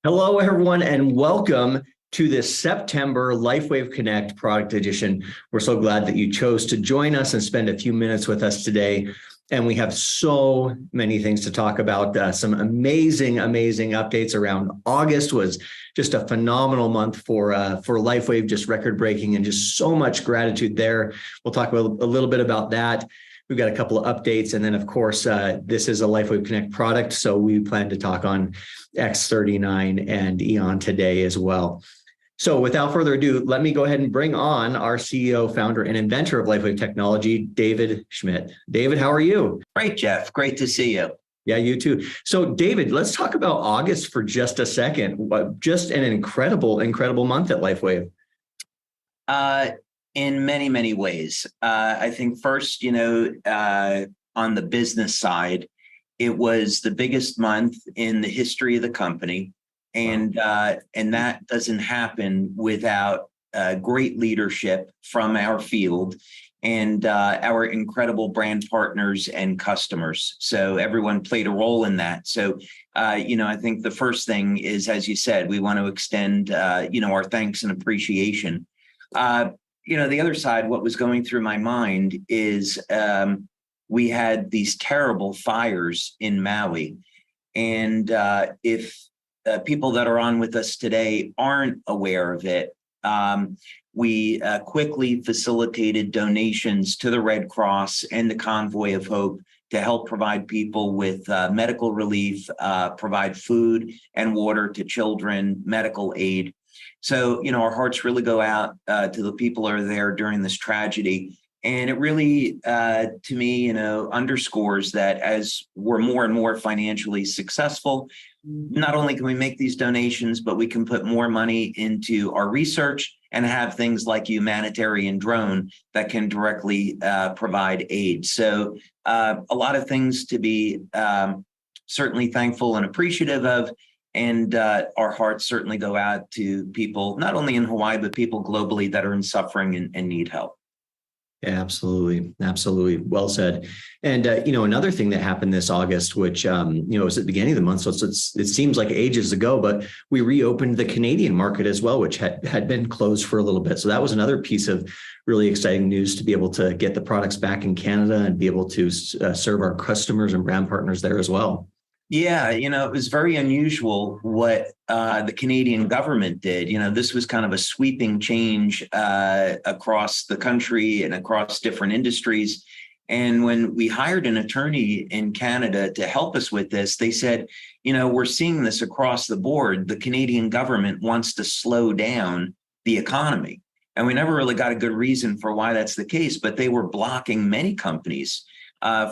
Hello, everyone, and welcome to this September LifeWave Connect product edition. We're so glad that you chose to join us and spend a few minutes with us today. And we have so many things to talk about. Some amazing updates around August was just a phenomenal month for LifeWave, just record breaking and just so much gratitude there. We'll talk a little bit about that. We've got a couple of updates. And then, of course, this is a LifeWave Connect product. So we plan to talk on X39 and Eon today as well. So without further ado, let me go ahead and bring on our CEO, founder, and inventor of LifeWave Technology, David Schmidt. David, how are you? Great, Jeff. Great to see you. Yeah, you too. So David, let's talk about August for just a second. Just an incredible month at LifeWave. In many ways. I think first, on the business side, it was the biggest month in the history of the company. And that doesn't happen without great leadership from our field and our incredible brand partners and customers. So everyone played a role in that. So, I think the first thing is, as you said, we want to extend, our thanks and appreciation. The other side, what was going through my mind is we had these terrible fires in Maui. And if people that are on with us today aren't aware of it, we quickly facilitated donations to the Red Cross and the Convoy of Hope to help provide people with medical relief, provide food and water to children, medical aid. So, our hearts really go out to the people who are there during this tragedy. And it really, to me, underscores that as we're more and more financially successful, not only can we make these donations, but we can put more money into our research and have things like humanitarian drone that can directly provide aid. So a lot of things to be certainly thankful and appreciative of. And our hearts certainly go out to people, not only in Hawaii, but people globally that are in suffering and need help. Yeah, absolutely. Well said. And, another thing that happened this August, which, was at the beginning of the month. So it seems like ages ago, but we reopened the Canadian market as well, which had been closed for a little bit. So that was another piece of really exciting news to be able to get the products back in Canada and be able to serve our customers and brand partners there as well. Yeah, it was very unusual what the Canadian government did. This was kind of a sweeping change across the country and across different industries. And when we hired an attorney in Canada to help us with this, they said, we're seeing this across the board. The Canadian government wants to slow down the economy. And we never really got a good reason for why that's the case, but they were blocking many companies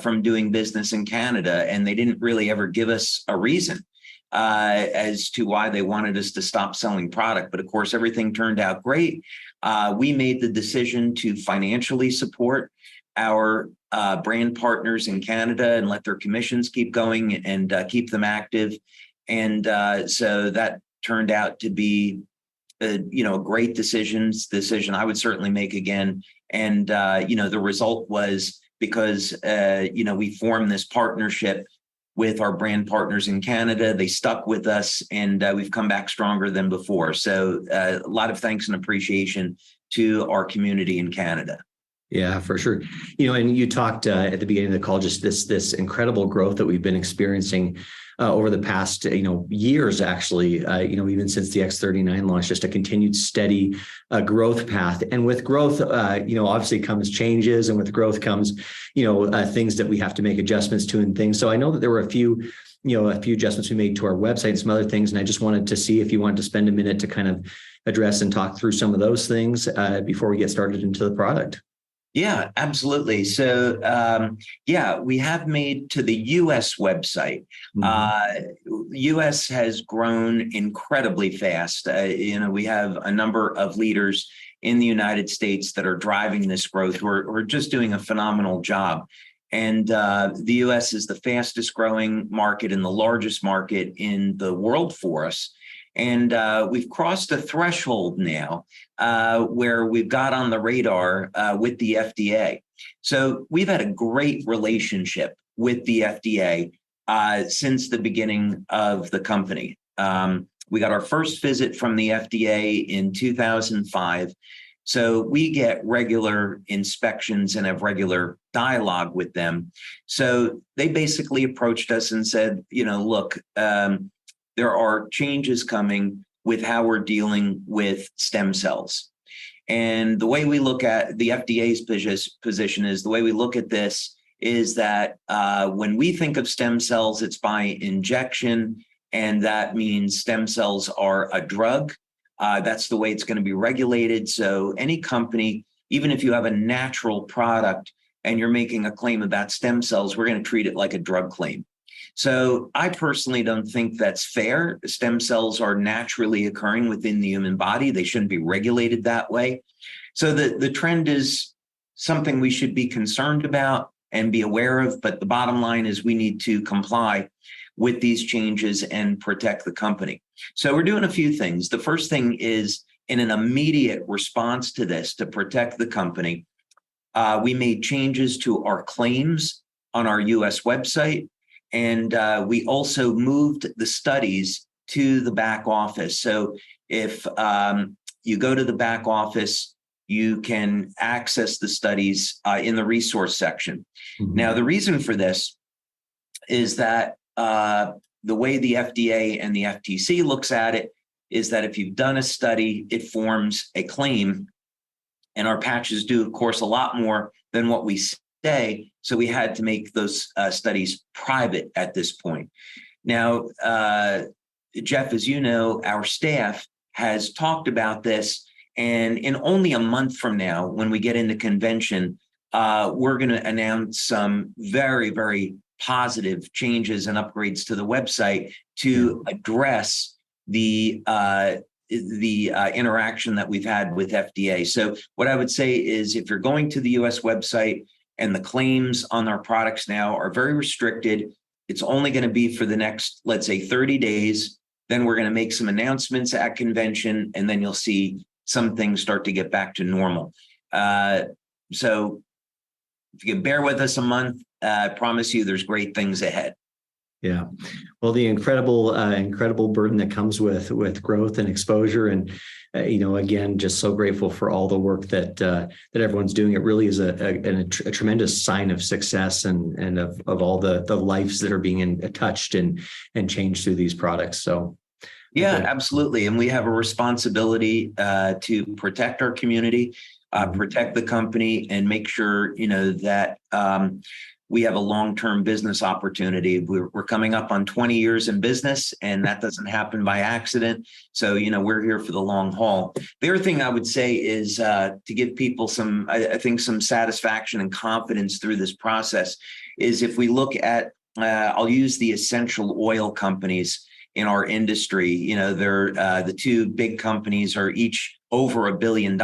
from doing business in Canada, and they didn't really ever give us a reason as to why they wanted us to stop selling product. But of course, everything turned out great. We made the decision to financially support our brand partners in Canada and let their commissions keep going and keep them active. And so that turned out to be a great decision I would certainly make again. And the result was, because, we formed this partnership with our brand partners in Canada. They stuck with us, and we've come back stronger than before. So a lot of thanks and appreciation to our community in Canada. Yeah, for sure. And you talked at the beginning of the call, just this incredible growth that we've been experiencing over the past, years, actually, even since the X39 launch, just a continued steady growth path. And with growth, obviously comes changes, and with growth comes, things that we have to make adjustments to and things. So I know that there were a few adjustments we made to our website and some other things. And I just wanted to see if you wanted to spend a minute to kind of address and talk through some of those things before we get started into the product. Yeah, absolutely. So, we have made to the U.S. website. U.S. has grown incredibly fast. We have a number of leaders in the United States that are driving this growth. We're just doing a phenomenal job. And the U.S. is the fastest growing market and the largest market in the world for us. And we've crossed a threshold now where we've got on the radar with the FDA. So we've had a great relationship with the FDA since the beginning of the company. We got our first visit from the FDA in 2005. So we get regular inspections and have regular dialogue with them. So they basically approached us and said, look, there are changes coming with how we're dealing with stem cells. And the way we look at the FDA's position is the way we look at this is that when we think of stem cells, it's by injection, and that means stem cells are a drug. That's the way it's going to be regulated. So any company, even if you have a natural product and you're making a claim about stem cells, we're going to treat it like a drug claim. So I personally don't think that's fair. Stem cells are naturally occurring within the human body. They shouldn't be regulated that way. So the trend is something we should be concerned about and be aware of. But the bottom line is we need to comply with these changes and protect the company. So we're doing a few things. The first thing is, in an immediate response to this, to protect the company, we made changes to our claims on our US website. And we also moved the studies to the back office. So if you go to the back office, you can access the studies in the resource section. Mm-hmm. Now, the reason for this is that the way the FDA and the FTC looks at it is that if you've done a study, it forms a claim. And our patches do, of course, a lot more than what we say. So we had to make those studies private at this point. Now, Jeff, as you know, our staff has talked about this. And in only a month from now, when we get into convention, we're going to announce some very, very positive changes and upgrades to the website to address the interaction that we've had with FDA. So what I would say is, if you're going to the US website and the claims on our products now are very restricted, it's only going to be for the next, let's say, 30 days. Then we're going to make some announcements at convention, and then you'll see some things start to get back to normal. So if you can bear with us a month, I promise you there's great things ahead. Yeah. Well, the incredible burden that comes with growth and exposure, and again, just so grateful for all the work that everyone's doing. It really is a tremendous sign of success and of all the lives that are being touched and changed through these products. So. Yeah, absolutely. And we have a responsibility to protect our community, protect the company, and make sure, that we have a long-term business opportunity. We're coming up on 20 years in business, and that doesn't happen by accident. So, we're here for the long haul. The other thing I would say is to give people some satisfaction and confidence through this process is, if we look at, I'll use the essential oil companies in our industry. They're the two big companies are each over $1 billion.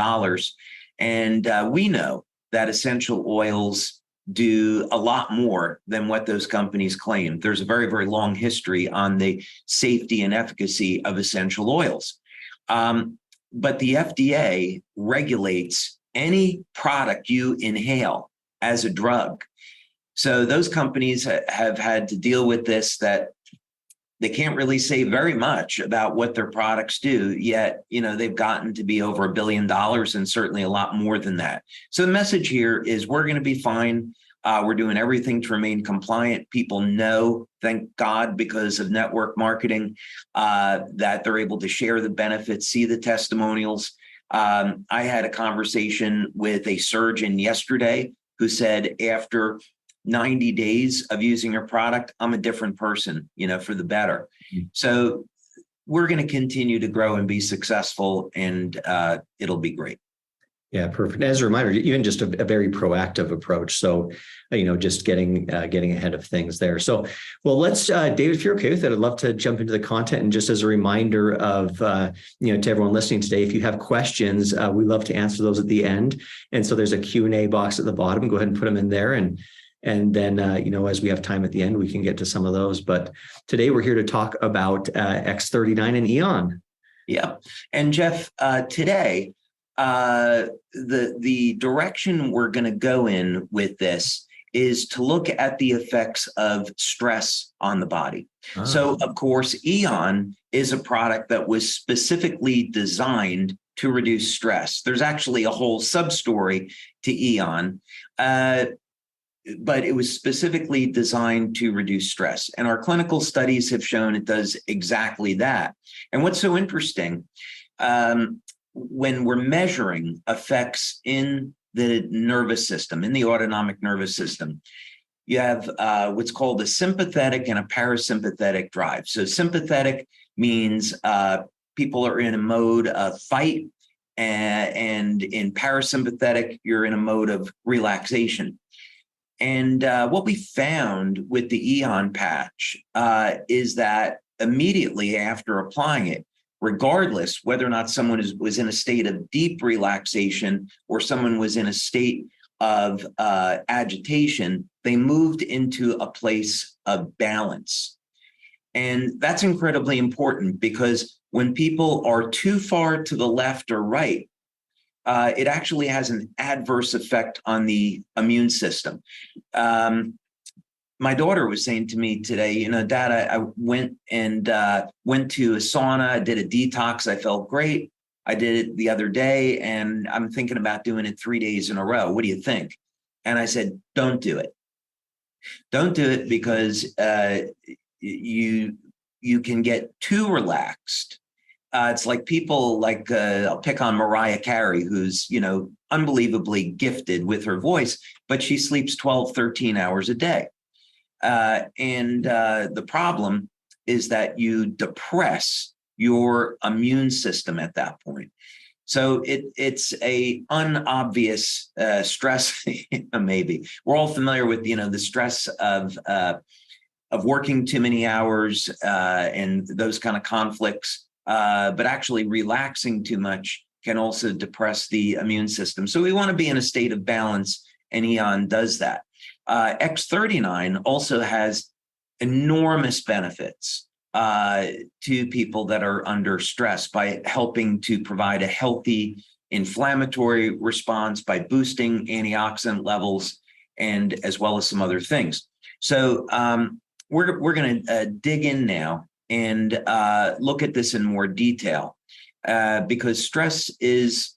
And we know that essential oils do a lot more than what those companies claim. There's a very, very long history on the safety and efficacy of essential oils. But the FDA regulates any product you inhale as a drug. So those companies have had to deal with this, that they can't really say very much about what their products do, yet, they've gotten to be over $1 billion, and certainly a lot more than that. So the message here is, we're going to be fine. We're doing everything to remain compliant. People know, thank God, because of network marketing, that they're able to share the benefits, see the testimonials. I had a conversation with a surgeon yesterday who said, after 90 days of using your product, I'm a different person, for the better. So we're going to continue to grow and be successful, and it'll be great. Yeah, perfect. As a reminder, even just a very proactive approach. So, just getting ahead of things there. So, well, let's, David, if you're okay with it, I'd love to jump into the content. And just as a reminder of, to everyone listening today, if you have questions, we love to answer those at the end. And so there's a Q&A box at the bottom. Go ahead and put them in there. And then, as we have time at the end, we can get to some of those. But today we're here to talk about X39 and Eon. Yeah. And Jeff, today, the direction we're going to go in with this is to look at the effects of stress on the body. So, of course, Eon is a product that was specifically designed to reduce stress. There's actually a whole sub-story to Eon, but it was specifically designed to reduce stress. And our clinical studies have shown it does exactly that. And what's so interesting, when we're measuring effects in the nervous system, in the autonomic nervous system, you have what's called a sympathetic and a parasympathetic drive. So sympathetic means people are in a mode of fight, and in parasympathetic, you're in a mode of relaxation. And what we found with the Eon patch is that immediately after applying it, regardless whether or not someone was in a state of deep relaxation or someone was in a state of agitation, they moved into a place of balance. And that's incredibly important, because when people are too far to the left or right, it actually has an adverse effect on the immune system. My daughter was saying to me today, Dad, I went to a sauna, I did a detox, I felt great. I did it the other day, and I'm thinking about doing it 3 days in a row. What do you think? And I said, don't do it. Don't do it, because you can get too relaxed. It's like people I'll pick on Mariah Carey, who's, unbelievably gifted with her voice, but she sleeps 12, 13 hours a day. And the problem is that you depress your immune system at that point. So it's a unobvious stress. Maybe we're all familiar with the stress of working too many hours and those kind of conflicts. But actually relaxing too much can also depress the immune system. So we want to be in a state of balance, and Eon does that. X39 also has enormous benefits to people that are under stress by helping to provide a healthy inflammatory response, by boosting antioxidant levels, and as well as some other things. So we're going to dig in now and look at this in more detail, because stress is,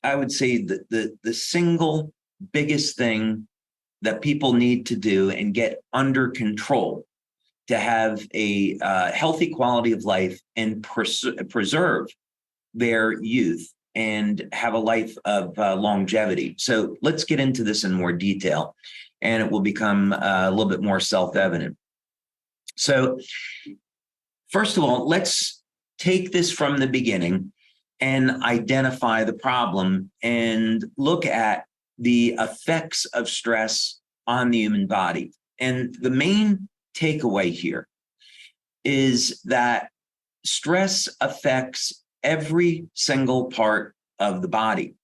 I would say, the single biggest thing that people need to do and get under control to have a healthy quality of life and preserve their youth and have a life of longevity. So let's get into this in more detail, and it will become a little bit more self-evident. So first of all, let's take this from the beginning and identify the problem and look at the effects of stress on the human body. And the main takeaway here is that stress affects every single part of the body.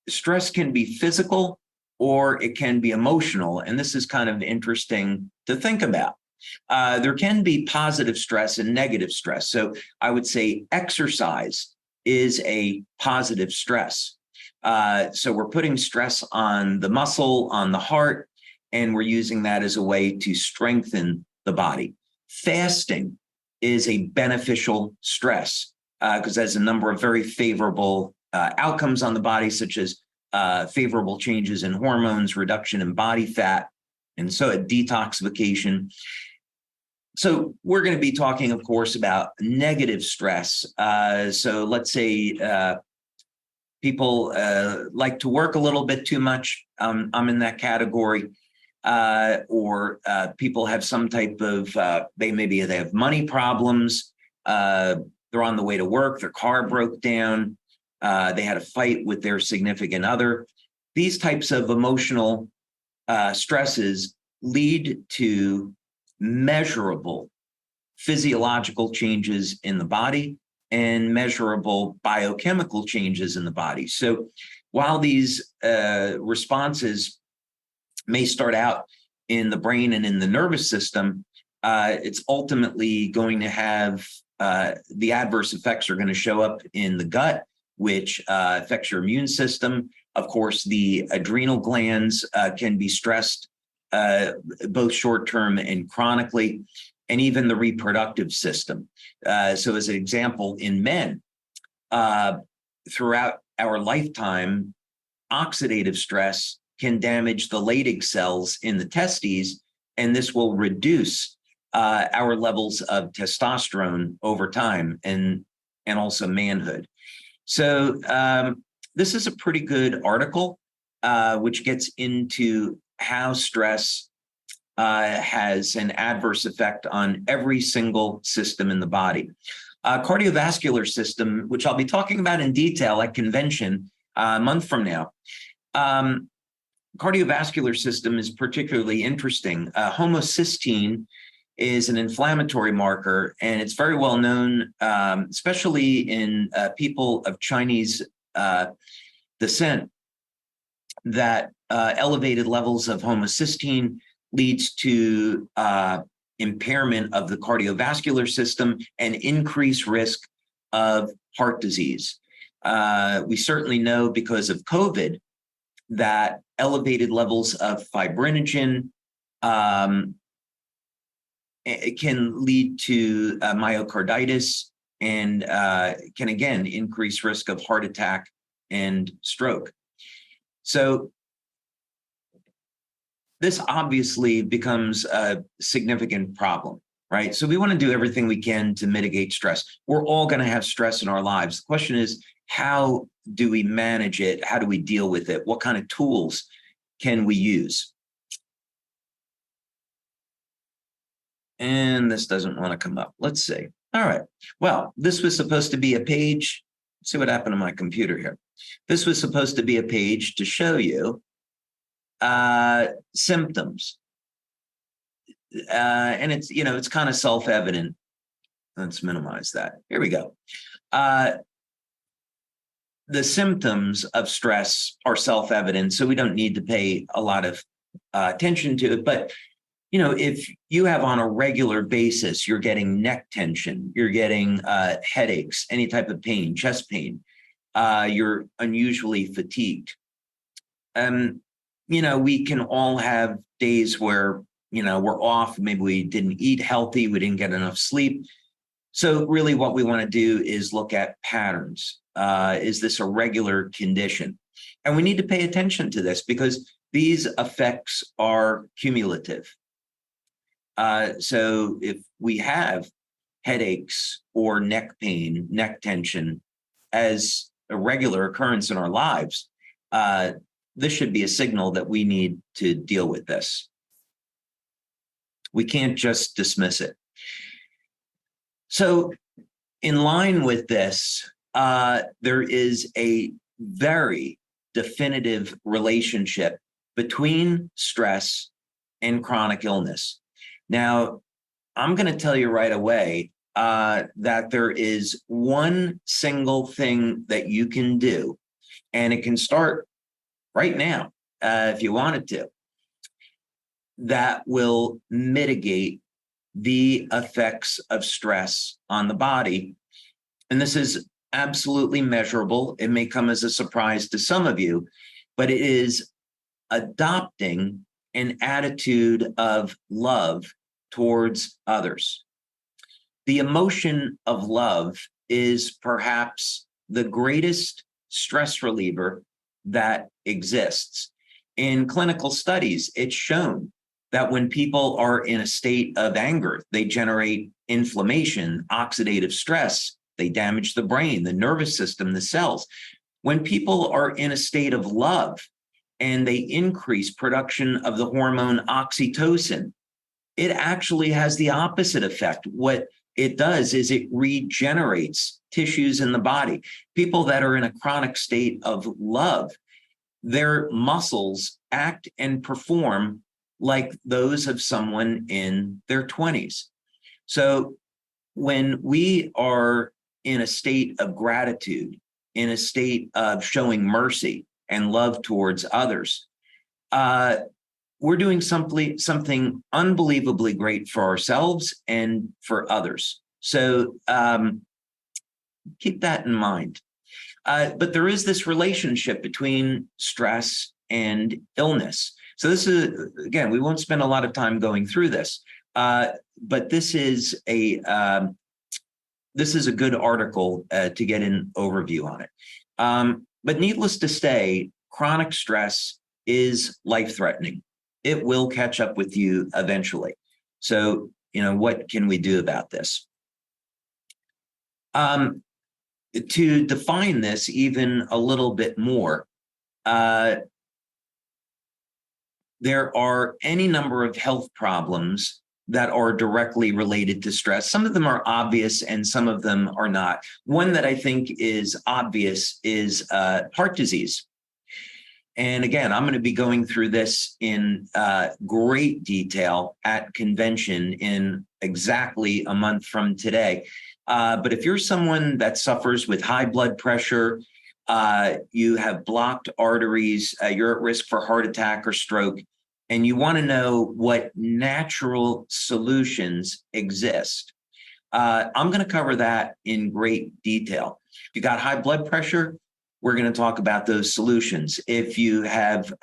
Stress can be physical or it can be emotional. And this is kind of interesting to think about. There can be positive stress and negative stress. So I would say exercise is a positive stress. So we're putting stress on the muscle, on the heart, and we're using that as a way to strengthen the body. Fasting is a beneficial stress because there's a number of very favorable outcomes on the body, such as favorable changes in hormones, reduction in body fat, and so a detoxification. So we're going to be talking, of course, about negative stress. So let's say people like to work a little bit too much. I'm in that category. Or people have some type of, they have money problems. They're on the way to work. Their car broke down. They had a fight with their significant other. These types of emotional stresses lead to measurable physiological changes in the body and measurable biochemical changes in the body. So while these responses may start out in the brain and in the nervous system, it's ultimately going to have the adverse effects are going to show up in the gut, which affects your immune system. Of course, the adrenal glands can be stressed, both short-term and chronically, and even the reproductive system. So as an example, in men, throughout our lifetime, oxidative stress can damage the Leydig cells in the testes, and this will reduce our levels of testosterone over time and also manhood. So this is a pretty good article, which gets into how stress has an adverse effect on every single system in the body. Cardiovascular system, which I'll be talking about in detail at convention a month from now. Cardiovascular system is particularly interesting. Homocysteine is an inflammatory marker, and it's very well known, especially in people of Chinese descent, that elevated levels of homocysteine leads to impairment of the cardiovascular system and increased risk of heart disease. We certainly know because of COVID that elevated levels of fibrinogen it can lead to myocarditis and can again increase risk of heart attack and stroke. So this obviously becomes a significant problem, right? So we want to do everything we can to mitigate stress. We're all going to have stress in our lives. The question is, how do we manage it? How do we deal with it? What kind of tools can we use? And this doesn't want to come up. Let's see. All right. Well, this was supposed to be a page. Let's see what happened to my computer here. This was supposed to be a page to show you symptoms. And it's, you know, it's kind of self-evident. Let's minimize that. Here we go. The symptoms of stress are self-evident, so we don't need to pay a lot of attention to it. But, you know, if you have on a regular basis, you're getting neck tension, you're getting headaches, any type of pain, chest pain, you're unusually fatigued. You know, we can all have days where, you know, we're off, maybe we didn't eat healthy, we didn't get enough sleep. So really what we want to do is look at patterns. Is this a regular condition? And we need to pay attention to this because these effects are cumulative. So if we have headaches or neck pain, neck tension as a regular occurrence in our lives, this should be a signal that we need to deal with this. We can't just dismiss it. So in line with this, there is a very definitive relationship between stress and chronic illness. Now, I'm going to tell you right away that there is one single thing that you can do, and it can start right now if you wanted to, that will mitigate the effects of stress on the body. And this is absolutely measurable. It may come as a surprise to some of you, but it is adopting an attitude of love towards others. The emotion of love is perhaps the greatest stress reliever that exists. In clinical studies, it's shown that when people are in a state of anger, they generate inflammation, oxidative stress, they damage the brain, the nervous system, the cells. When people are in a state of love and they increase production of the hormone oxytocin, it actually has the opposite effect. What it does is it regenerates tissues in the body. People that are in a chronic state of love, their muscles act and perform like those of someone in their 20s. So when we are in a state of gratitude, in a state of showing mercy and love towards others, we're doing something unbelievably great for ourselves and for others. So keep that in mind. But there is this relationship between stress and illness. So this is, again, we won't spend a lot of time going through this, but this is a good article to get an overview on it. But needless to say, chronic stress is life-threatening. It will catch up with you eventually. So, what can we do about this? To define this even a little bit more, there are any number of health problems that are directly related to stress. Some of them are obvious and some of them are not. One that I think is obvious is heart disease. And again, I'm going to be going through this in great detail at convention in exactly a month from today. But if you're someone that suffers with high blood pressure, you have blocked arteries, you're at risk for heart attack or stroke, and you want to know what natural solutions exist, I'm going to cover that in great detail. If you got high blood pressure, we're going to talk about those solutions. If you have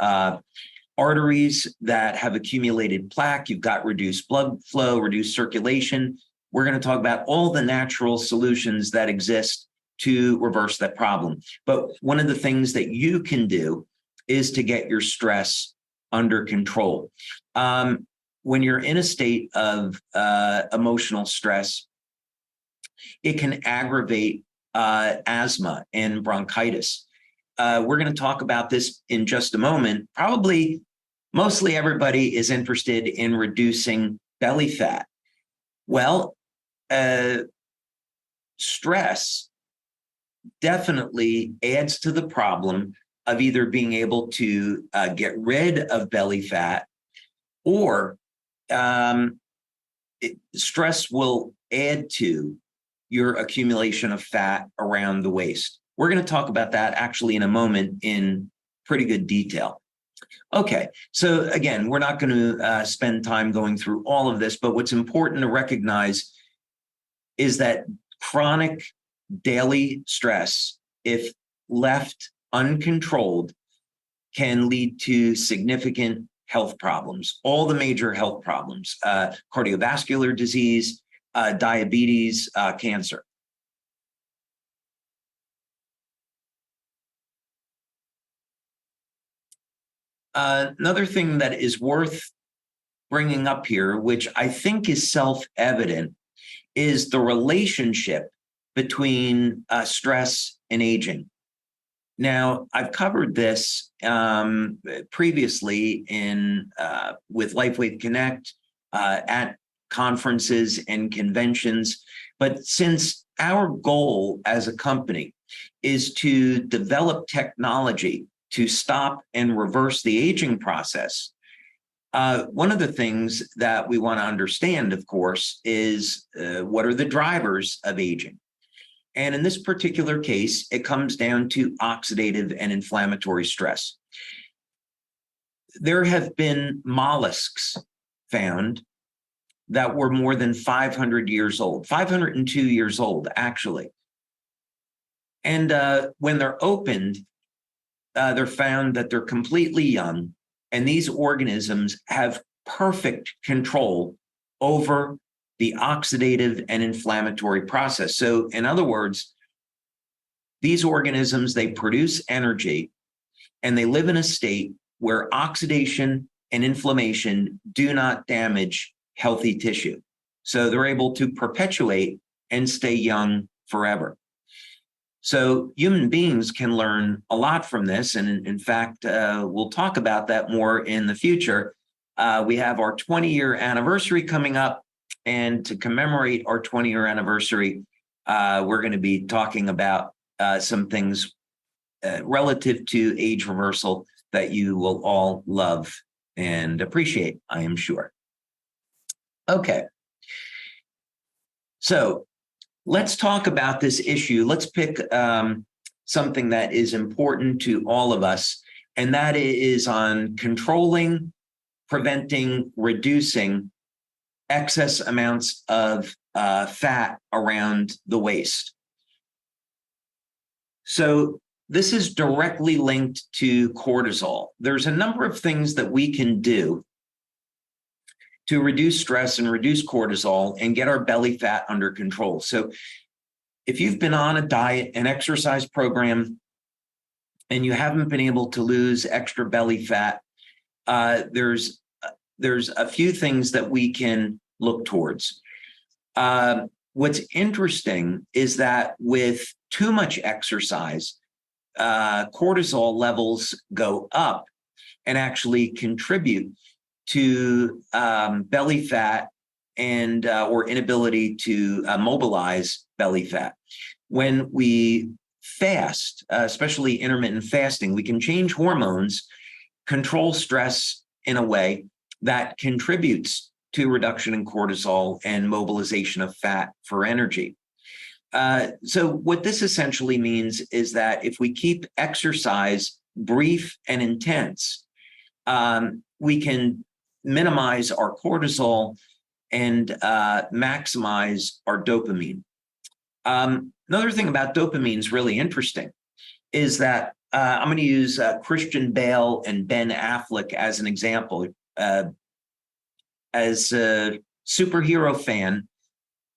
arteries that have accumulated plaque, you've got reduced blood flow, reduced circulation, we're going to talk about all the natural solutions that exist to reverse that problem. But one of the things that you can do is to get your stress under control. When you're in a state of emotional stress, it can aggravate asthma and bronchitis. We're going to talk about this in just a moment. Probably mostly everybody is interested in reducing belly fat. Well, stress definitely adds to the problem of either being able to get rid of belly fat, or stress will add to your accumulation of fat around the waist. We're going to talk about that actually in a moment in pretty good detail. Okay, so again, we're not going to spend time going through all of this, but what's important to recognize is that chronic daily stress, if left uncontrolled, can lead to significant health problems, all the major health problems, cardiovascular disease, diabetes, cancer. Another thing that is worth bringing up here, which I think is self-evident, is the relationship between stress and aging. Now, I've covered this previously with LifeWave Connect at conferences and conventions, but since our goal as a company is to develop technology to stop and reverse the aging process, one of the things that we want to understand, of course, is what are the drivers of aging? And in this particular case, it comes down to oxidative and inflammatory stress. There have been mollusks found that were more than 500 years old, 502 years old, actually. And when they're opened, they're found that they're completely young, and these organisms have perfect control over the oxidative and inflammatory process. So in other words, these organisms, they produce energy and they live in a state where oxidation and inflammation do not damage healthy tissue. So they're able to perpetuate and stay young forever. So human beings can learn a lot from this. And in fact, we'll talk about that more in the future. We have our 20-year anniversary coming up. And to commemorate our 20-year anniversary, we're going to be talking about some things relative to age reversal that you will all love and appreciate, I am sure. Okay. So let's talk about this issue. Let's pick something that is important to all of us, and that is on controlling, preventing, reducing excess amounts of fat around the waist. So this is directly linked to cortisol. There's a number of things that we can do to reduce stress and reduce cortisol and get our belly fat under control. So if you've been on a diet, an exercise program, and you haven't been able to lose extra belly fat, there's a few things that we can look towards. What's interesting is that with too much exercise, cortisol levels go up and actually contribute to belly fat and or inability to mobilize belly fat. When we fast, especially intermittent fasting, we can change hormones, control stress in a way that contributes to reduction in cortisol and mobilization of fat for energy. So what this essentially means is that if we keep exercise brief and intense, we can minimize our cortisol and maximize our dopamine. Another thing about dopamine is really interesting is that I'm going to use Christian Bale and Ben Affleck as an example. As a superhero fan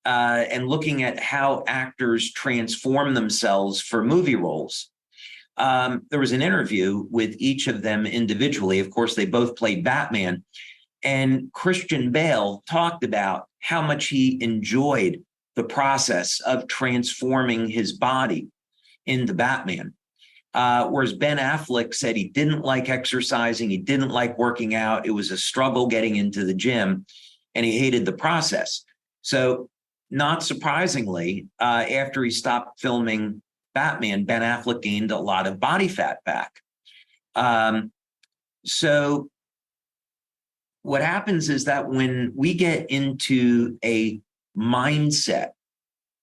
and looking at how actors transform themselves for movie roles, there was an interview with each of them individually. Of course, they both played Batman. And Christian Bale talked about how much he enjoyed the process of transforming his body into Batman. Whereas Ben Affleck said he didn't like exercising, he didn't like working out. It was a struggle getting into the gym, and he hated the process. So not surprisingly, after he stopped filming Batman, Ben Affleck gained a lot of body fat back. So what happens is that when we get into a mindset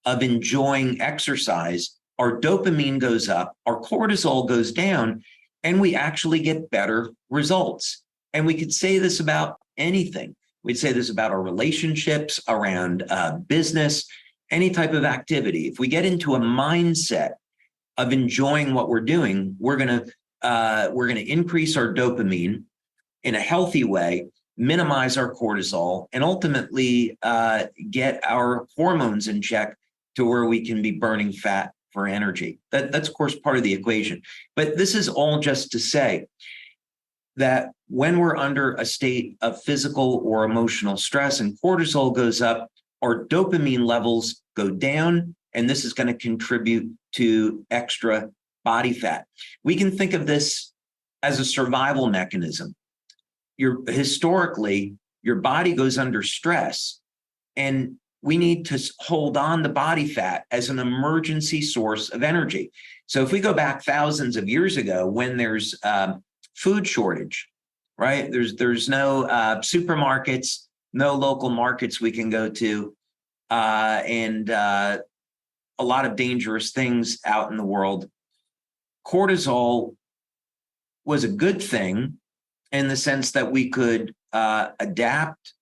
of enjoying exercise, our dopamine goes up, our cortisol goes down, and we actually get better results. And we could say this about anything. We'd say this about our relationships, around business, any type of activity. If we get into a mindset of enjoying what we're doing, we're gonna increase our dopamine in a healthy way, minimize our cortisol, and ultimately get our hormones in check to where we can be burning fat for energy. That's, of course, part of the equation. But this is all just to say that when we're under a state of physical or emotional stress and cortisol goes up, our dopamine levels go down, and this is going to contribute to extra body fat. We can think of this as a survival mechanism. Historically, your body goes under stress, and we need to hold on to body fat as an emergency source of energy. So if we go back thousands of years ago, when there's food shortage, right? There's no supermarkets, no local markets we can go to, and a lot of dangerous things out in the world. Cortisol was a good thing in the sense that we could adapt,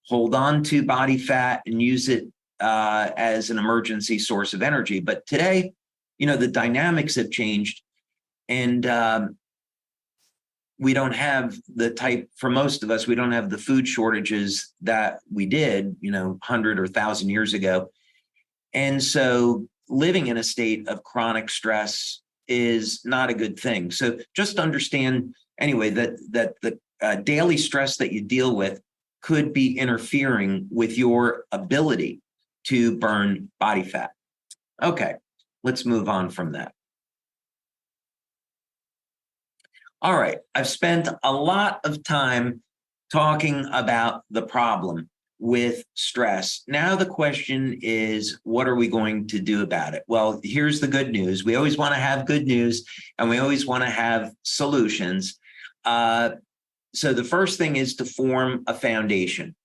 hold on to body fat, and use it as an emergency source of energy. But today, the dynamics have changed, and we don't have for most of us, we don't have the food shortages that we did, 100 or 1,000 years ago. And so living in a state of chronic stress is not a good thing. So just understand anyway that the daily stress that you deal with could be interfering with your ability to burn body fat. Okay, let's move on from that. All right, I've spent a lot of time talking about the problem with stress. Now the question is, what are we going to do about it? Well, here's the good news. We always want to have good news, and we always want to have solutions. So the first thing is to form a foundation.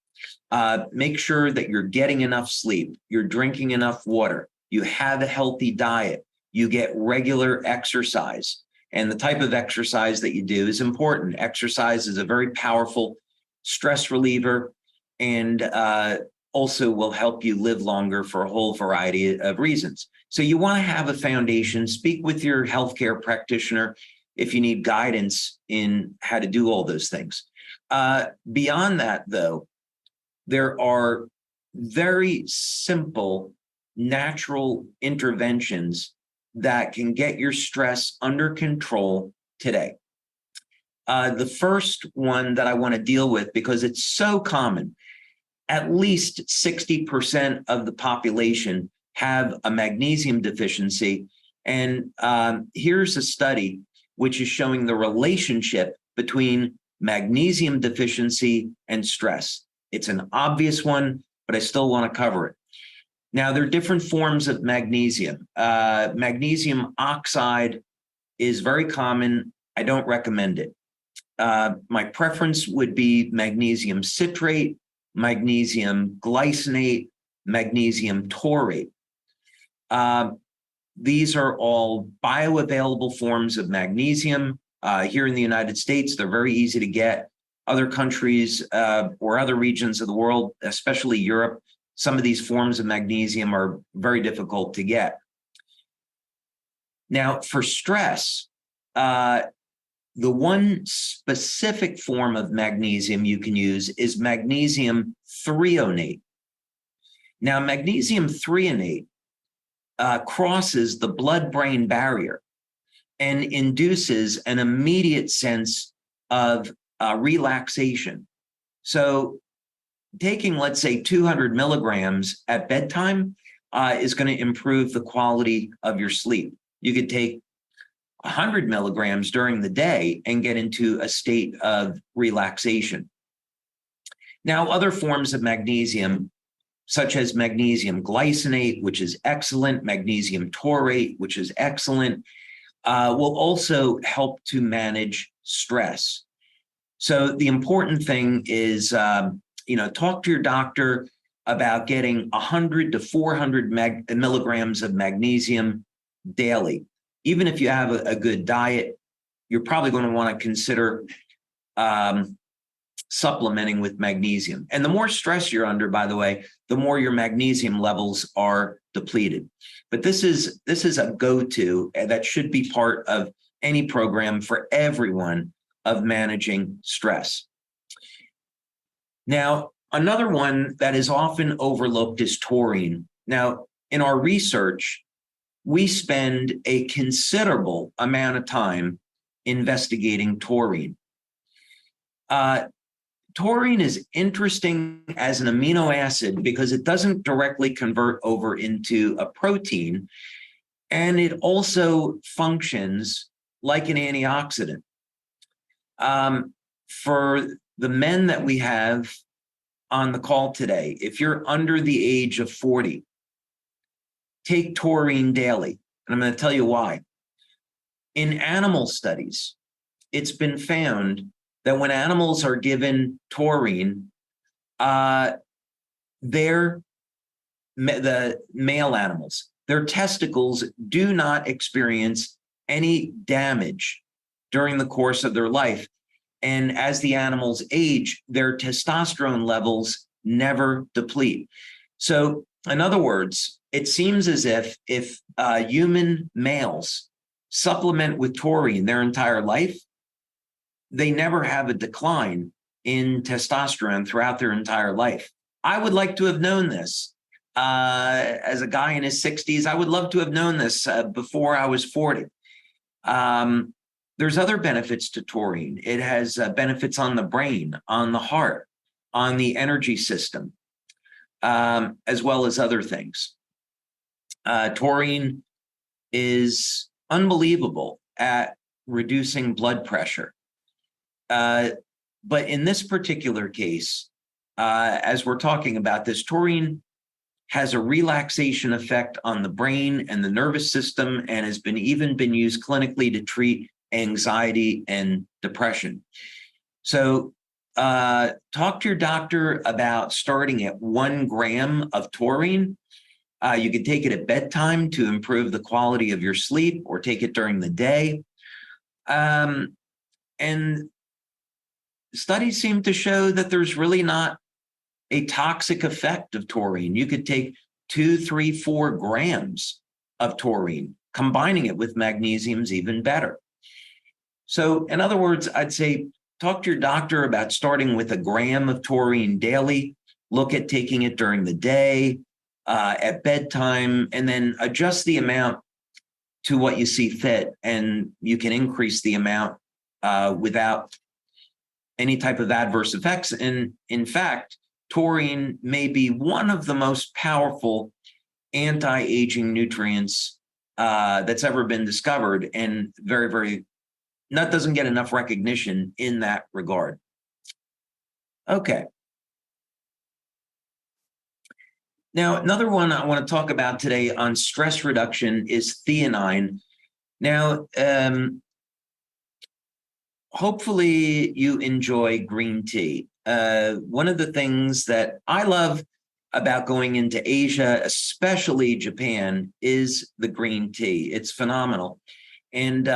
Make sure that you're getting enough sleep, you're drinking enough water, you have a healthy diet, you get regular exercise. And the type of exercise that you do is important. Exercise is a very powerful stress reliever, and also will help you live longer for a whole variety of reasons. So you want to have a foundation. Speak with your healthcare practitioner if you need guidance in how to do all those things. Beyond that, though, there are very simple, natural interventions that can get your stress under control today. The first one that I want to deal with, because it's so common, at least 60% of the population have a magnesium deficiency. And here's a study which is showing the relationship between magnesium deficiency and stress. It's an obvious one, but I still want to cover it. Now, there are different forms of magnesium. Magnesium oxide is very common. I don't recommend it. My preference would be magnesium citrate, magnesium glycinate, magnesium taurate. These are all bioavailable forms of magnesium. Here in the United States, they're very easy to get. Other countries or other regions of the world, especially Europe, some of these forms of magnesium are very difficult to get. Now, for stress, the one specific form of magnesium you can use is magnesium threonate. Now, magnesium threonate crosses the blood-brain barrier and induces an immediate sense of relaxation. So taking, let's say, 200 milligrams at bedtime is going to improve the quality of your sleep. You could take 100 milligrams during the day and get into a state of relaxation. Now, other forms of magnesium, such as magnesium glycinate, which is excellent, magnesium taurate, which is excellent, will also help to manage stress. So the important thing is, talk to your doctor about getting 100 to 400 milligrams of magnesium daily. Even if you have a good diet, you're probably going to want to consider supplementing with magnesium. And the more stress you're under, by the way, the more your magnesium levels are depleted. But this is a go-to that should be part of any program for everyone of managing stress. Now, another one that is often overlooked is taurine. Now, in our research, we spend a considerable amount of time investigating taurine. Taurine is interesting as an amino acid because it doesn't directly convert over into a protein, and it also functions like an antioxidant. For the men that we have on the call today, if you're under the age of 40, take taurine daily. And I'm going to tell you why. In animal studies, it's been found that when animals are given taurine, the male animals, their testicles do not experience any damage during the course of their life. And as the animals age, their testosterone levels never deplete. So in other words, it seems as if human males supplement with taurine their entire life, they never have a decline in testosterone throughout their entire life. I would like to have known this. As a guy in his 60s, I would love to have known this before I was 40. There's other benefits to taurine. It has benefits on the brain, on the heart, on the energy system, as well as other things. Taurine is unbelievable at reducing blood pressure. But in this particular case, as we're talking about this, taurine has a relaxation effect on the brain and the nervous system and has even been used clinically to treat anxiety and depression. So talk to your doctor about starting at 1 gram of taurine. You could take it at bedtime to improve the quality of your sleep, or take it during the day. And studies seem to show that there's really not a toxic effect of taurine. You could take 2, 3, 4 grams of taurine. Combining it with magnesium is even better. So in other words, I'd say talk to your doctor about starting with 1 gram of taurine daily. Look at taking it during the day, at bedtime, and then adjust the amount to what you see fit. And you can increase the amount without any type of adverse effects. And in fact, taurine may be one of the most powerful anti-aging nutrients that's ever been discovered, and that doesn't get enough recognition in that regard. Okay. Now, another one I want to talk about today on stress reduction is theanine. Now, hopefully you enjoy green tea. One of the things that I love about going into Asia, especially Japan, is the green tea. It's phenomenal. And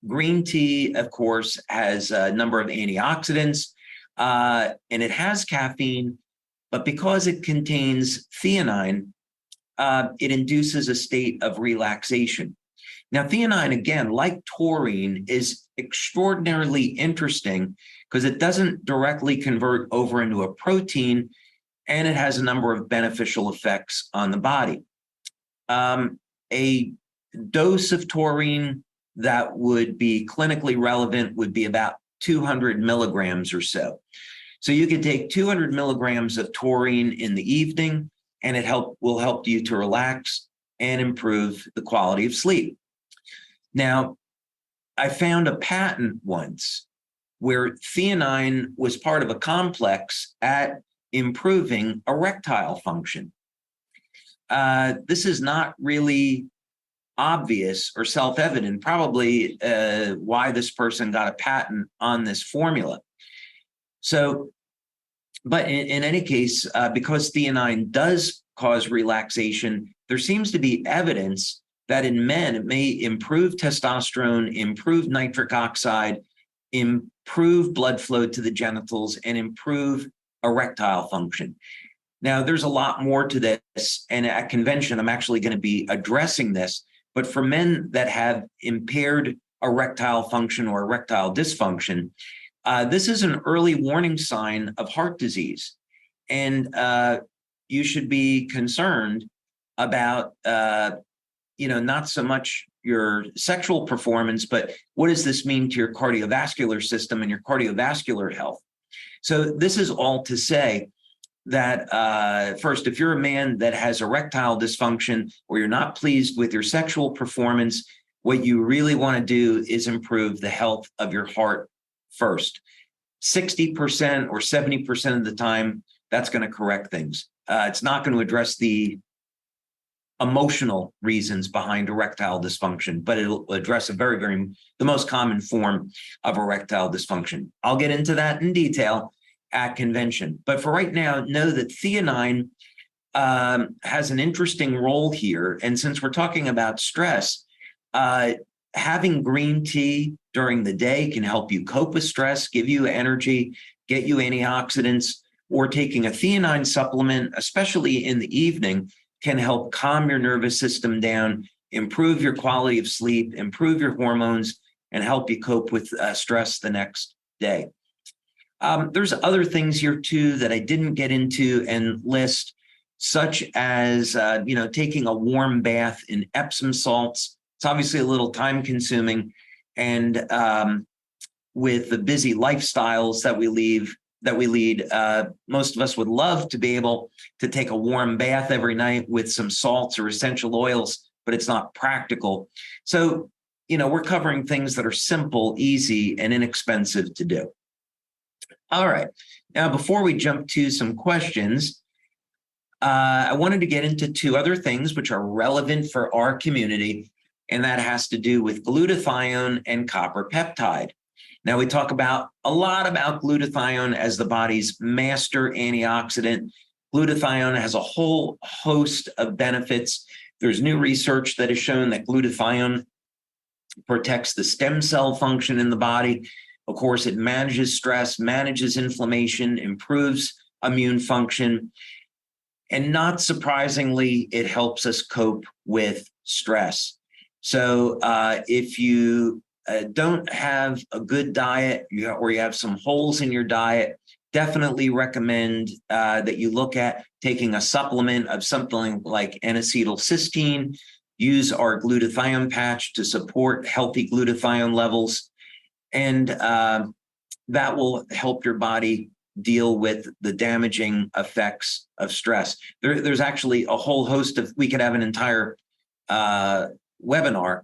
green tea, of course, has a number of antioxidants, and it has caffeine, but because it contains theanine, it induces a state of relaxation. Now, theanine, again, like taurine, is extraordinarily interesting because it doesn't directly convert over into a protein, and it has a number of beneficial effects on the body. A dose of taurine that would be clinically relevant would be about 200 milligrams or so. So you could take 200 milligrams of taurine in the evening, and it will help you to relax and improve the quality of sleep. Now, I found a patent once where theanine was part of a complex at improving erectile function. This is not really obvious or self-evident, probably why this person got a patent on this formula. So, but in any case, because theanine does cause relaxation, there seems to be evidence that in men, it may improve testosterone, improve nitric oxide, improve blood flow to the genitals, and improve erectile function. Now, there's a lot more to this, and at convention, I'm actually going to be addressing this, but for men that have impaired erectile function or erectile dysfunction, this is an early warning sign of heart disease. And you should be concerned about, not so much your sexual performance, but what does this mean to your cardiovascular system and your cardiovascular health? So this is all to say that first, if you're a man that has erectile dysfunction or you're not pleased with your sexual performance, what you really want to do is improve the health of your heart first. 60% or 70% of the time, that's going to correct things. It's not going to address the emotional reasons behind erectile dysfunction, but it'll address the most common form of erectile dysfunction. I'll get into that in detail at convention. But for right now, know that theanine has an interesting role here. And since we're talking about stress, having green tea during the day can help you cope with stress, give you energy, get you antioxidants, or taking a theanine supplement, especially in the evening, can help calm your nervous system down, improve your quality of sleep, improve your hormones, and help you cope with stress the next day. There's other things here too that I didn't get into and list, such as taking a warm bath in Epsom salts. It's obviously a little time consuming, and with the busy lifestyles that we lead, most of us would love to be able to take a warm bath every night with some salts or essential oils, but it's not practical. So, we're covering things that are simple, easy, and inexpensive to do. All right. Now, before we jump to some questions, I wanted to get into 2 other things which are relevant for our community, and that has to do with glutathione and copper peptide. Now, we talk a lot about glutathione as the body's master antioxidant. Glutathione has a whole host of benefits. There's new research that has shown that glutathione protects the stem cell function in the body. Of course, it manages stress, manages inflammation, improves immune function. And not surprisingly, it helps us cope with stress. So if you don't have a good diet, or you have some holes in your diet, definitely recommend that you look at taking a supplement of something like N-acetylcysteine. Use our glutathione patch to support healthy glutathione levels, and that will help your body deal with the damaging effects of stress. There's actually a whole host of, we could have an entire webinar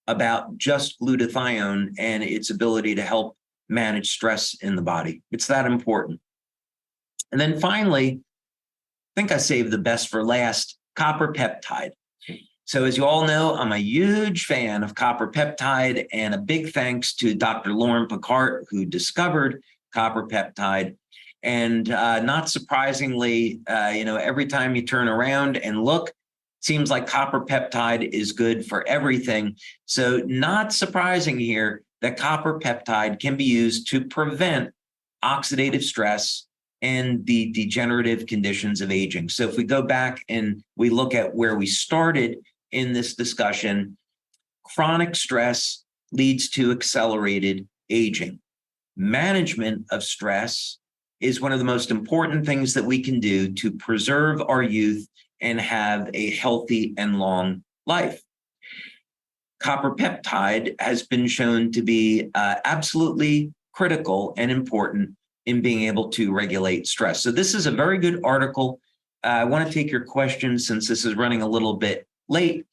about just glutathione and its ability to help manage stress in the body. It's that important. And then finally, I think I saved the best for last, copper peptide. So as you all know, I'm a huge fan of copper peptide, and a big thanks to Dr. Lauren Picard, who discovered copper peptide. And not surprisingly, every time you turn around and look, it seems like copper peptide is good for everything. So not surprising here that copper peptide can be used to prevent oxidative stress and the degenerative conditions of aging. So if we go back and we look at where we started in this discussion, chronic stress leads to accelerated aging. Management of stress is one of the most important things that we can do to preserve our youth and have a healthy and long life. Copper peptide has been shown to be absolutely critical and important in being able to regulate stress. So this is a very good article. I want to take your questions since this is running a little bit late,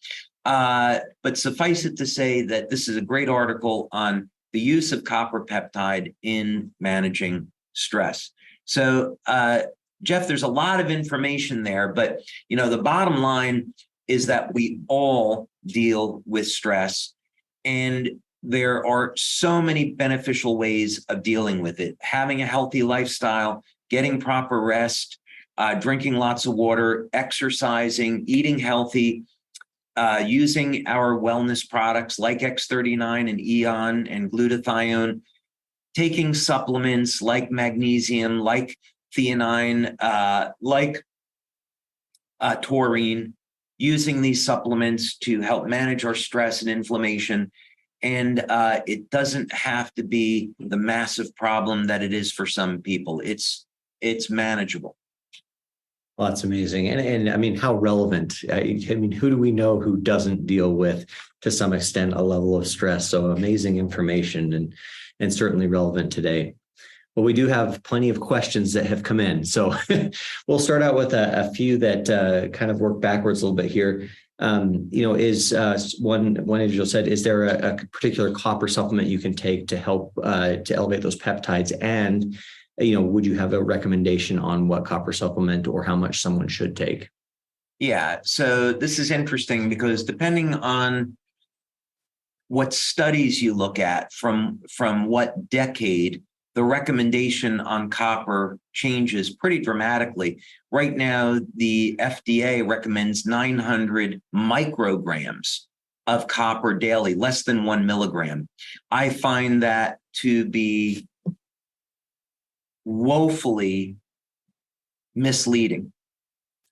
but suffice it to say that this is a great article on the use of copper peptide in managing stress. So, Jeff, there's a lot of information there, but the bottom line is that we all deal with stress, and there are so many beneficial ways of dealing with it. Having a healthy lifestyle, getting proper rest, drinking lots of water, exercising, eating healthy, using our wellness products like X39 and Eon and glutathione, taking supplements like magnesium, like theanine, like taurine, using these supplements to help manage our stress and inflammation. And it doesn't have to be the massive problem that it is for some people. It's manageable. Well, that's amazing. And I mean, how relevant, who do we know who doesn't deal with, to some extent, a level of stress? So amazing information and certainly relevant today. Well, we do have plenty of questions that have come in. So we'll start out with a few that kind of work backwards a little bit here. Is one individual said, is there a particular copper supplement you can take to help to elevate those peptides? And would you have a recommendation on what copper supplement or how much someone should take? Yeah, so this is interesting because depending on what studies you look at from what decade, the recommendation on copper changes pretty dramatically. Right now, the FDA recommends 900 micrograms of copper daily, less than 1 milligram. I find that to be woefully misleading.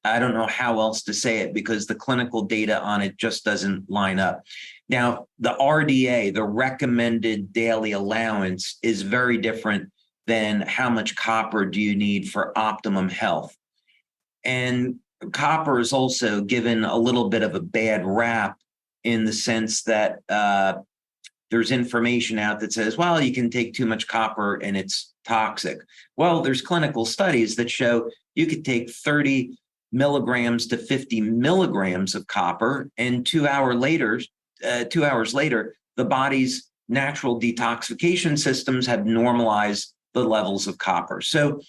I don't know how else to say it because the clinical data on it just doesn't line up. Now, the RDA, the recommended daily allowance, is very different than how much copper do you need for optimum health. And copper is also given a little bit of a bad rap in the sense that there's information out that says, well, you can take too much copper and it's toxic. Well, there's clinical studies that show you could take 30 milligrams to 50 milligrams of copper, and 2 hours later, the body's natural detoxification systems have normalized the levels of copper. So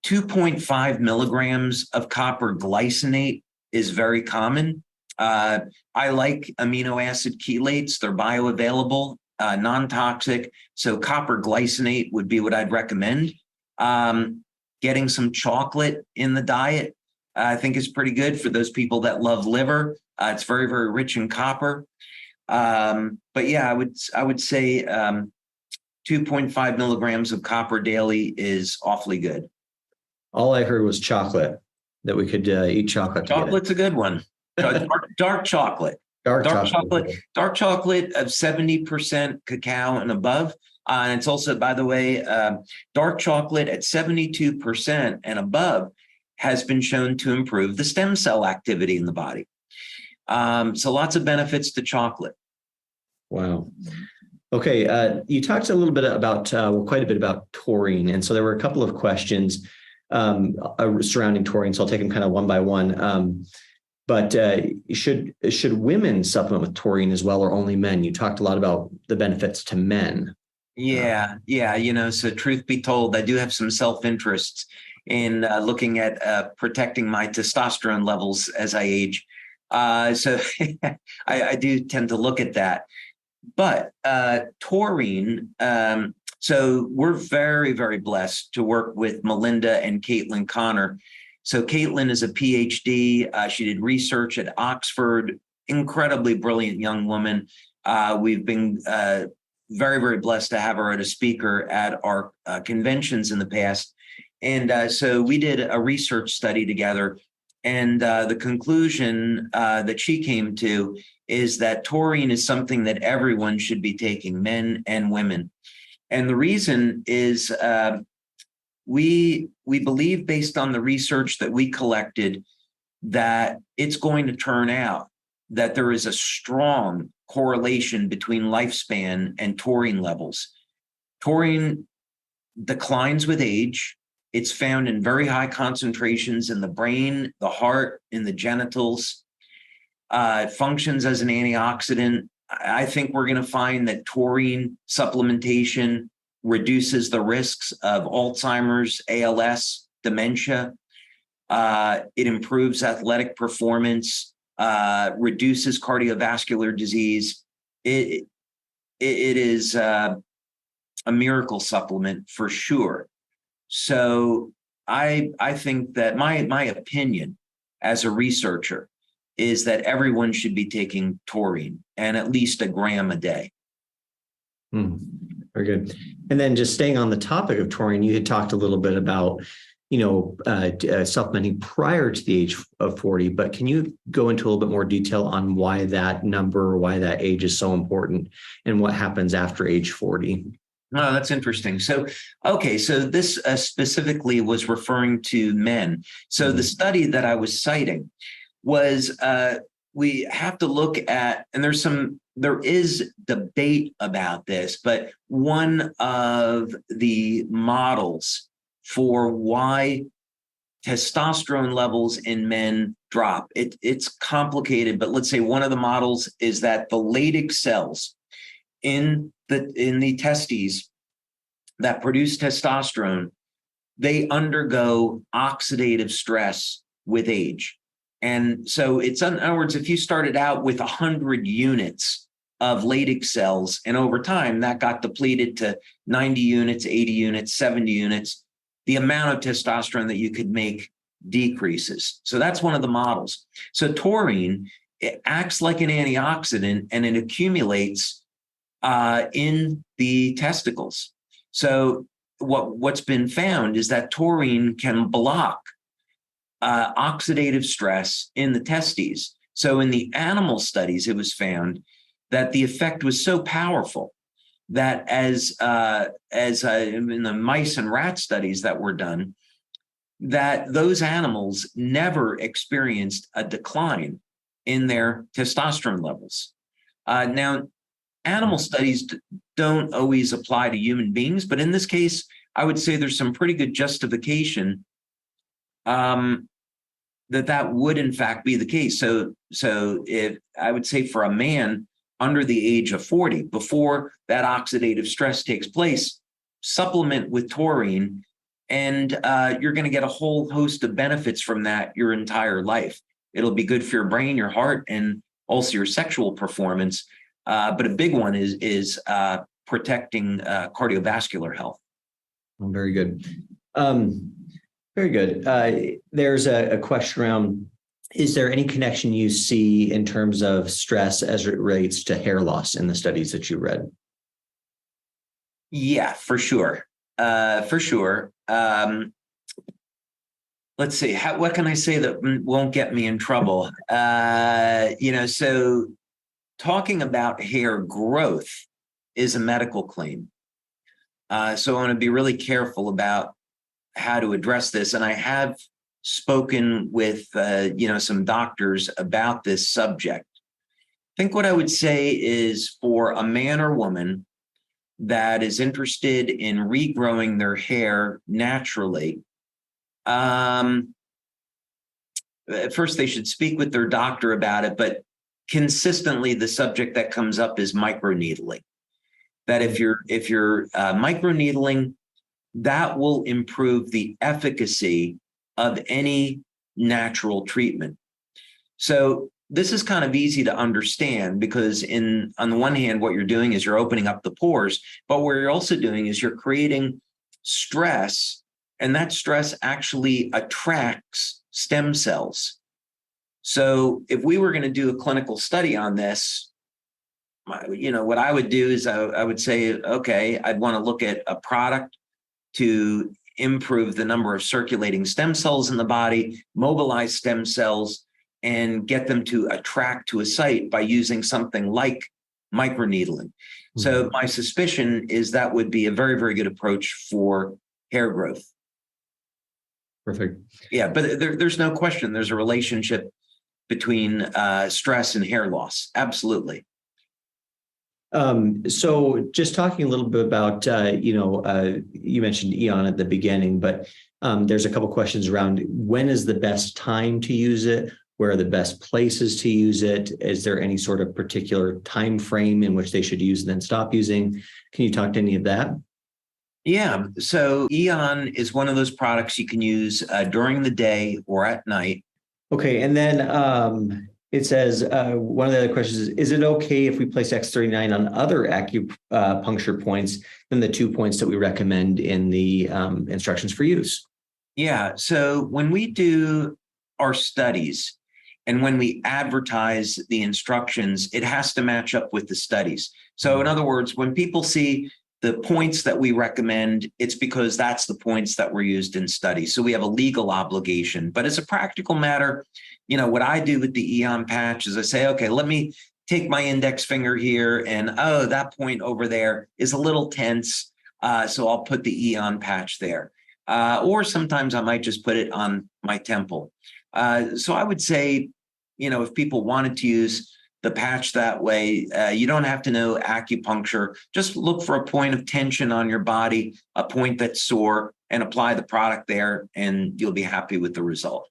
2.5 milligrams of copper glycinate is very common. I like amino acid chelates. They're bioavailable, non-toxic. So copper glycinate would be what I'd recommend. Getting some chocolate in the diet, I think is pretty good for those people that love liver. It's very, very rich in copper. But yeah, I would say 2.5 milligrams of copper daily is awfully good. All I heard was chocolate, that we could eat chocolate. Chocolate's a good one. Dark chocolate. Dark Dark chocolate. chocolate. Dark chocolate of 70% cacao and above. And it's also, by the way, dark chocolate at 72% and above has been shown to improve the stem cell activity in the body. So lots of benefits to chocolate. Wow. Okay. You talked a little bit about, quite a bit about taurine. And so there were a couple of questions surrounding taurine. So I'll take them kind of one by one. But should women supplement with taurine as well, or only men? You talked a lot about the benefits to men. Yeah. So truth be told, I do have some self-interests in looking at protecting my testosterone levels as I age. So I do tend to look at that. But taurine, so we're very, very blessed to work with Melinda and Caitlin Connor. So Caitlin is a PhD. She did research at Oxford, incredibly brilliant young woman. We've been very, very blessed to have her as a speaker at our conventions in the past. And so we did a research study together. And the conclusion that she came to is that taurine is something that everyone should be taking, men and women. And the reason is we believe, based on the research that we collected, that it's going to turn out that there is a strong correlation between lifespan and taurine levels. Taurine declines with age. It's found in very high concentrations in the brain, the heart, in the genitals. It functions as an antioxidant. I think we're going to find that taurine supplementation reduces the risks of Alzheimer's, ALS, dementia. It improves athletic performance, reduces cardiovascular disease. It is a miracle supplement for sure. So I think that my opinion as a researcher is that everyone should be taking taurine, and at least a gram a day. Very good. And then just staying on the topic of taurine, you had talked a little bit about, supplementing prior to the age of 40, but can you go into a little bit more detail on why that number, why that age is so important, and what happens after age 40? Oh, that's interesting. So this specifically was referring to men. So the study that I was citing was we have to look at, and there is debate about this, but one of the models for why testosterone levels in men drop, it's complicated, but let's say one of the models is that the Leydig cells in the testes that produce testosterone, they undergo oxidative stress with age. And so it's, in other words, if you started out with 100 units of Leydig cells, and over time that got depleted to 90 units, 80 units, 70 units, the amount of testosterone that you could make decreases. So that's one of the models. So taurine, it acts like an antioxidant, and it accumulates in the testicles. So what's been found is that taurine can block oxidative stress in the testes. So in the animal studies, it was found that the effect was so powerful that as in the mice and rat studies that were done, that those animals never experienced a decline in their testosterone levels. Now, animal studies don't always apply to human beings, but in this case, I would say there's some pretty good justification that would in fact be the case. So if I would say for a man under the age of 40, before that oxidative stress takes place, supplement with taurine, and you're going to get a whole host of benefits from that your entire life. It'll be good for your brain, your heart, and also your sexual performance. But a big one is protecting cardiovascular health. Very good. Very good. There's a question around, is there any connection you see in terms of stress as it relates to hair loss in the studies that you read? Yeah, for sure. let's see, what can I say that won't get me in trouble? So talking about hair growth is a medical claim. So I want to be really careful about how to address this. And I have spoken with, some doctors about this subject. I think what I would say is for a man or woman that is interested in regrowing their hair naturally, first they should speak with their doctor about it, but consistently the subject that comes up is microneedling. That if you're microneedling, that will improve the efficacy of any natural treatment. So this is kind of easy to understand because on the one hand, what you're doing is you're opening up the pores, but what you're also doing is you're creating stress, and that stress actually attracts stem cells. So if we were going to do a clinical study on this, what I would do is I would say, okay, I'd want to look at a product to improve the number of circulating stem cells in the body, mobilize stem cells, and get them to attract to a site by using something like microneedling. Mm-hmm. So my suspicion is that would be a very, very good approach for hair growth. Perfect. Yeah, but there's no question there's a relationship between stress and hair loss. Absolutely. So just talking a little bit about, you mentioned Eon at the beginning, but there's a couple questions around when is the best time to use it? Where are the best places to use it? Is there any sort of particular time frame in which they should use and then stop using? Can you talk to any of that? Yeah. So Eon is one of those products you can use during the day or at night. Okay. And then it says, one of the other questions is it okay if we place X39 on other acupuncture points than the 2 points that we recommend in the instructions for use? Yeah. So when we do our studies and when we advertise the instructions, it has to match up with the studies. So in other words, when people see the points that we recommend, it's because that's the points that were used in studies. So we have a legal obligation. But as a practical matter, what I do with the Eon patch is I say, okay, let me take my index finger here and, that point over there is a little tense. So I'll put the Eon patch there. Or sometimes I might just put it on my temple. So I would say, if people wanted to use the patch that way, you don't have to know acupuncture. Just look for a point of tension on your body, a point that's sore, and apply the product there, and you'll be happy with the result.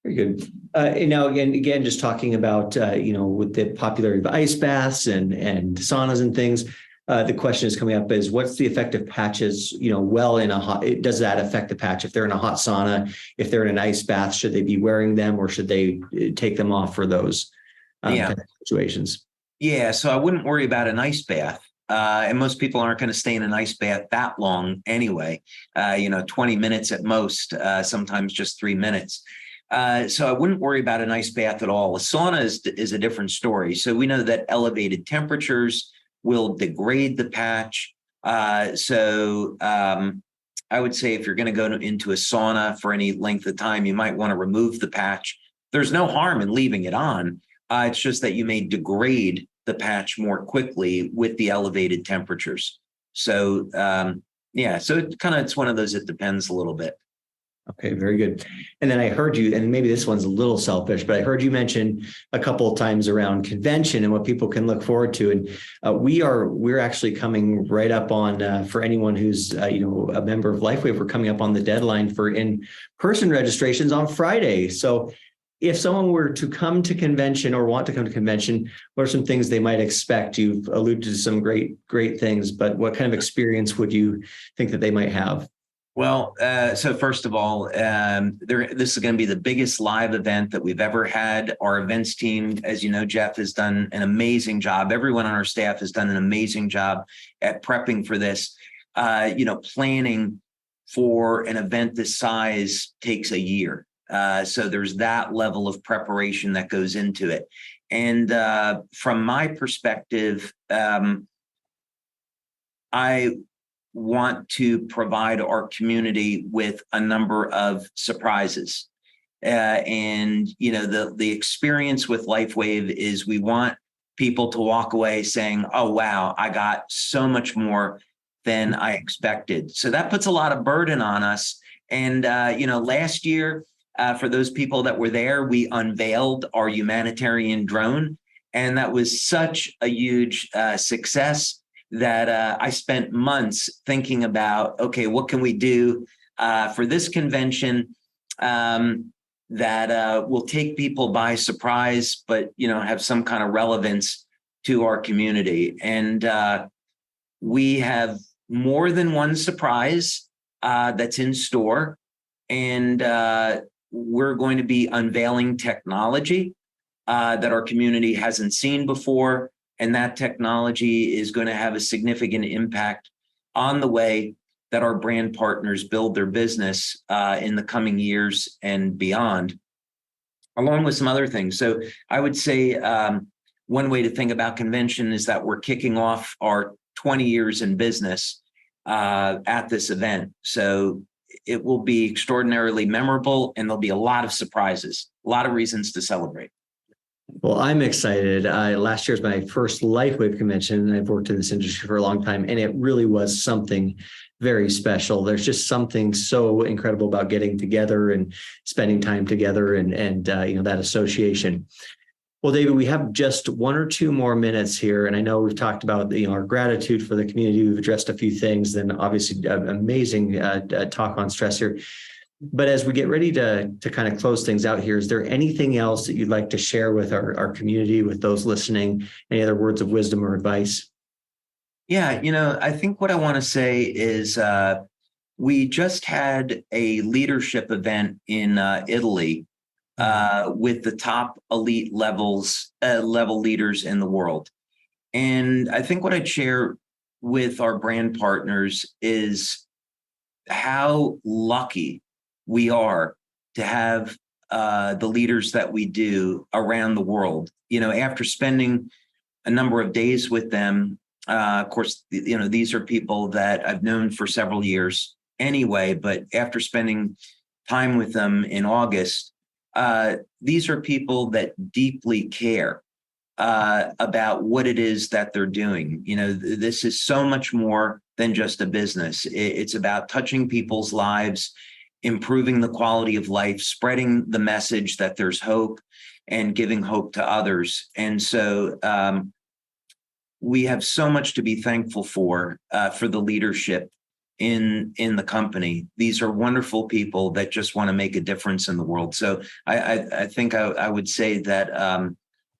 Very good. And now, again, just talking about, with the popularity of ice baths and saunas and things, the question is coming up is what's the effect of patches, well in a hot, does that affect the patch? If they're in a hot sauna, if they're in an ice bath, should they be wearing them or should they take them off for those kind of situations? Yeah. So I wouldn't worry about an ice bath. And most people aren't going to stay in an ice bath that long anyway, 20 minutes at most, sometimes just 3 minutes. So I wouldn't worry about an ice bath at all. A sauna is a different story. So we know that elevated temperatures will degrade the patch. So I would say if you're going to go into a sauna for any length of time, you might want to remove the patch. There's no harm in leaving it on. It's just that you may degrade the patch more quickly with the elevated temperatures. So so it's one of those, it depends a little bit. Okay, very good. And then I heard you, and maybe this one's a little selfish, but I heard you mention a couple of times around convention and what people can look forward to. And we're actually coming right up on, for anyone who's, a member of LifeWave, we're coming up on the deadline for in-person registrations on Friday. So if someone were to come to convention or want to come to convention, what are some things they might expect? You've alluded to some great things, but what kind of experience would you think that they might have? Well, so first of all, this is going to be the biggest live event that we've ever had. Our events team, as you know, Jeff, has done an amazing job. Everyone on our staff has done an amazing job at prepping for this. Planning for an event this size takes a year. So there's that level of preparation that goes into it. And from my perspective, I want to provide our community with a number of surprises. And the experience with LifeWave is we want people to walk away saying, oh, wow, I got so much more than I expected. So that puts a lot of burden on us. And, last year, for those people that were there, we unveiled our humanitarian drone. And that was such a huge success that I spent months thinking about, okay, what can we do for this convention that will take people by surprise, but, have some kind of relevance to our community. And we have more than one surprise that's in store. And we're going to be unveiling technology that our community hasn't seen before. And that technology is going to have a significant impact on the way that our brand partners build their business in the coming years and beyond, along with some other things. So I would say one way to think about convention is that we're kicking off our 20 years in business at this event. So it will be extraordinarily memorable, and there'll be a lot of surprises, a lot of reasons to celebrate. Well, I'm excited. Last year was my first LifeWave convention, and I've worked in this industry for a long time, and it really was something very special. There's just something so incredible about getting together and spending time together, and that association. Well, David, we have just 1 or 2 more minutes here, and I know we've talked about our gratitude for the community. We've addressed a few things, then obviously amazing talk on stress here. But as we get ready to kind of close things out here, is there anything else that you'd like to share with our community, with those listening? Any other words of wisdom or advice? Yeah, I think what I want to say is we just had a leadership event in Italy with the top elite level leaders in the world. And I think what I'd share with our brand partners is how lucky we are to have the leaders that we do around the world. After spending a number of days with them, of course, these are people that I've known for several years anyway, but after spending time with them in August, these are people that deeply care about what it is that they're doing. This is so much more than just a business. It's about touching people's lives, improving the quality of life, spreading the message that there's hope, and giving hope to others. And so we have so much to be thankful for the leadership in the company. These are wonderful people that just want to make a difference in the world. So I think I would say that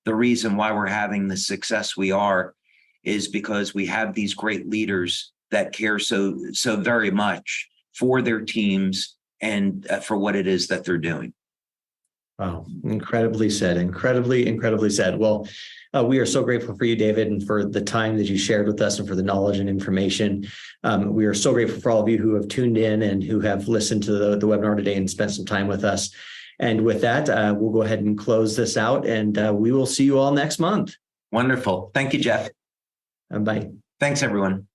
the reason why we're having the success we are is because we have these great leaders that care so very much for their teams and for what it is that they're doing. Wow, incredibly said, incredibly said. Well, we are so grateful for you, David, and for the time that you shared with us and for the knowledge and information. We are so grateful for all of you who have tuned in and who have listened to the webinar today and spent some time with us. And with that, we'll go ahead and close this out, and we will see you all next month. Wonderful. Thank you, Jeff. Bye. Thanks, everyone.